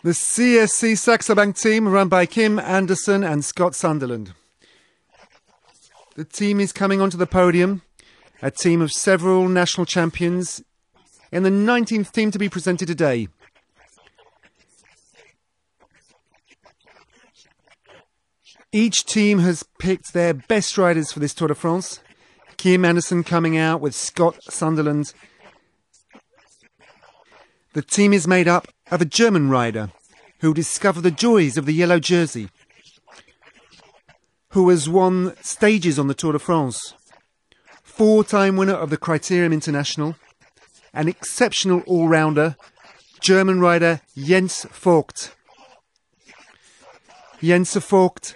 The CSC Saxo Bank team run by Kim Anderson and Scott Sunderland. The team is coming onto the podium, a team of several national champions in the 19th team to be presented today. Each team has picked their best riders for this Tour de France. Kim Anderson coming out with Scott Sunderland. The team is made up of a German rider who discovered the joys of the yellow jersey, who has won stages on the Tour de France, four-time winner of the Criterium International, an exceptional all-rounder, German rider Jens Vogt. Jens Vogt,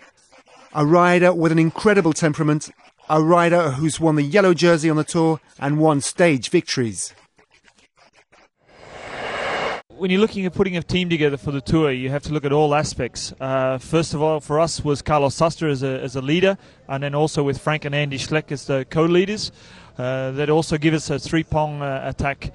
a rider with an incredible temperament, a rider who's won the yellow jersey on the Tour and won stage victories. When you're looking at putting a team together for the Tour, you have to look at all aspects. First of all, for us was Carlos Suster as a leader, and then also with Frank and Andy Schleck as the co-leaders. That also give us a three-prong attack.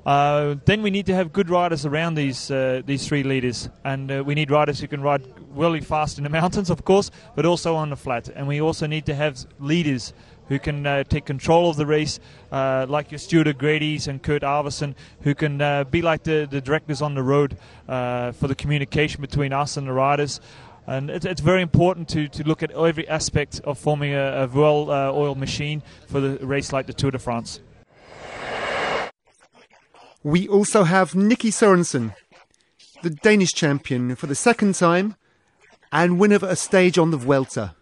Then we need to have good riders around these three leaders, and we need riders who can ride really fast in the mountains, of course, but also on the flat. And we also need to have leaders who can take control of the race, like your Stuart O'Grady's and Kurt Arvidsson, who can be like the directors on the road for the communication between us and the riders. And it's very important to look at every aspect of forming a well-oiled machine for the race like the Tour de France. We also have Nicky Sørensen, the Danish champion for the second time and winner of a stage on the Vuelta.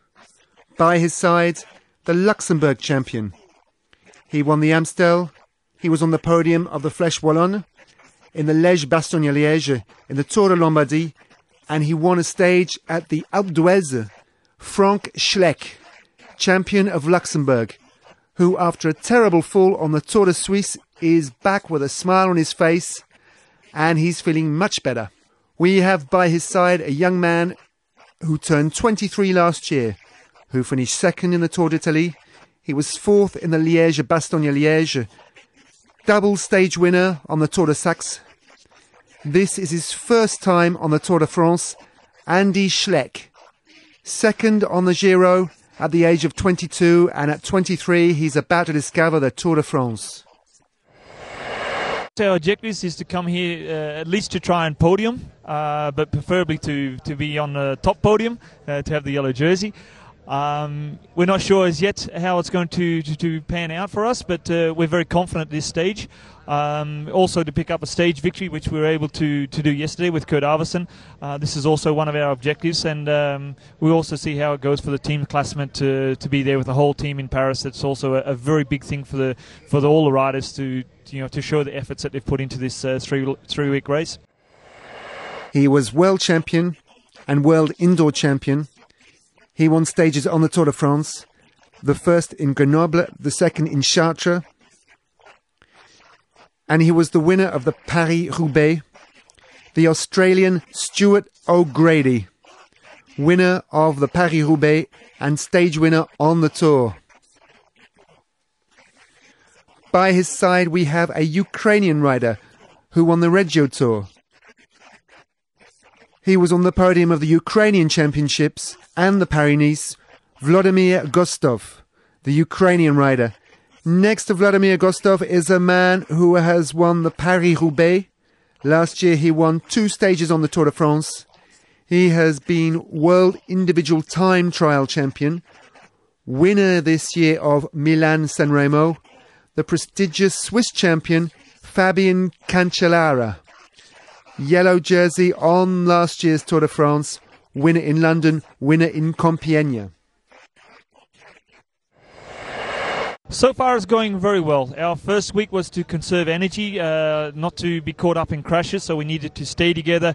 By his side, the Luxembourg champion. He won the Amstel, he was on the podium of the Flèche Wallonne, in the Liège-Bastogne-Liège, in the Tour de Lombardie, and he won a stage at the Alpe d'Huez. Frank Schleck, champion of Luxembourg, who after a terrible fall on the Tour de Suisse is back with a smile on his face, and he's feeling much better. We have by his side a young man who turned 23 last year, who finished second in the Tour d'Italie. He was fourth in the Liège-Bastogne-Liège, double stage winner on the Tour de Saxe. This is his first time on the Tour de France. Andy Schleck, second on the Giro at the age of 22, and at 23 he's about to discover the Tour de France. Our objective is to come here at least to try and podium, but preferably to be on the top podium, to have the yellow jersey. We're not sure as yet how it's going to pan out for us, but we're very confident at this stage. Also to pick up a stage victory, which we were able to do yesterday with Kurt Arvidsson. This is also one of our objectives, and we'll also see how it goes for the team classement to be there with the whole team in Paris. That's also a very big thing for all the riders to show the efforts that they've put into this three-week race. He was world champion and world indoor champion. He won stages on the Tour de France, the first in Grenoble, the second in Chartres, and he was the winner of the Paris-Roubaix. The Australian Stuart O'Grady, winner of the Paris-Roubaix and stage winner on the Tour. By his side we have a Ukrainian rider who won the Regio Tour. He was on the podium of the Ukrainian Championships and the Paris-Nice, Vladimir Gostov, the Ukrainian rider. Next to Vladimir Gostov is a man who has won the Paris-Roubaix. Last year he won 2 stages on the Tour de France. He has been world individual time trial champion, winner this year of Milan-San Remo, the prestigious Swiss champion Fabien Cancellara. Yellow jersey on last year's Tour de France, winner in London, winner in Compiègne. So far it's going very well. Our first week was to conserve energy, not to be caught up in crashes, so we needed to stay together,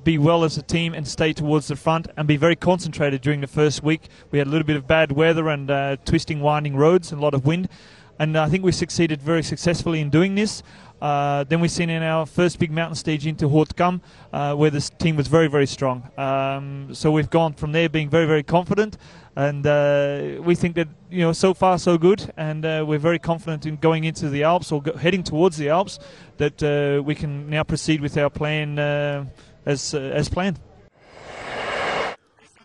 be well as a team and stay towards the front and be very concentrated during the first week. We had a little bit of bad weather and twisting, winding roads and a lot of wind, and I think we succeeded very successfully in doing this. Then we've seen in our first big mountain stage into Haute-Cam, where this team was very, very strong. So we've gone from there being very, very confident, and we think that so far so good, and we're very confident in going into the Alps or heading towards the Alps that we can now proceed with our plan as planned.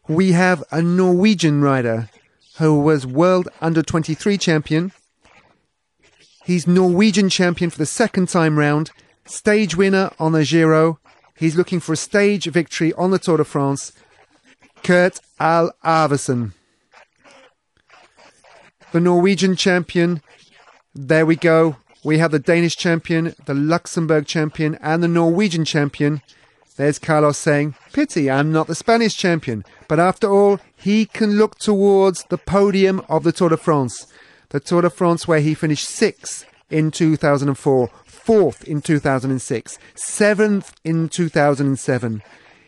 We have a Norwegian rider who was World Under-23 champion. He's Norwegian champion for the second time round, stage winner on the Giro. He's looking for a stage victory on the Tour de France. Kurt Al Arvesen. The Norwegian champion, there we go. We have the Danish champion, the Luxembourg champion, and the Norwegian champion. There's Carlos saying, pity I'm not the Spanish champion. But after all, he can look towards the podium of the Tour de France. The Tour de France where he finished 6th in 2004, 4th in 2006, 7th in 2007.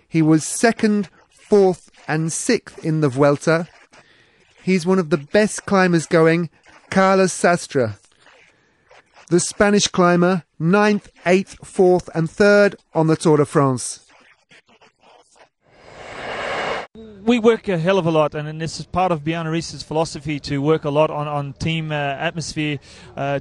He was 2nd, 4th and 6th in the Vuelta. He's one of the best climbers going, Carlos Sastre. The Spanish climber, 9th, 8th, 4th and 3rd on the Tour de France. We work a hell of a lot, and this is part of Bjarne Riis's philosophy to work a lot on team atmosphere,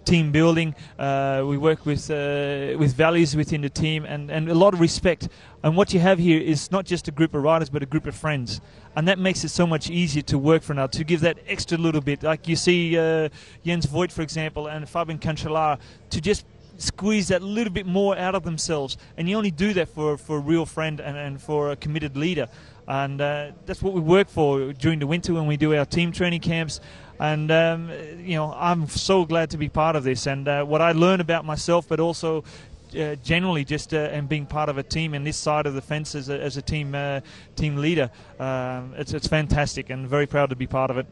team building. We work with values within the team and a lot of respect. And what you have here is not just a group of riders, but a group of friends. And that makes it so much easier to work for now, to give that extra little bit. Like you see Jens Voigt, for example, and Fabian Cancellara, to just squeeze that little bit more out of themselves. And you only do that for a real friend and for a committed leader. And that's what we work for during the winter when we do our team training camps. And, you know, I'm so glad to be part of this. And what I learn about myself, but also generally just and being part of a team and this side of the fence as a team leader, it's fantastic and very proud to be part of it.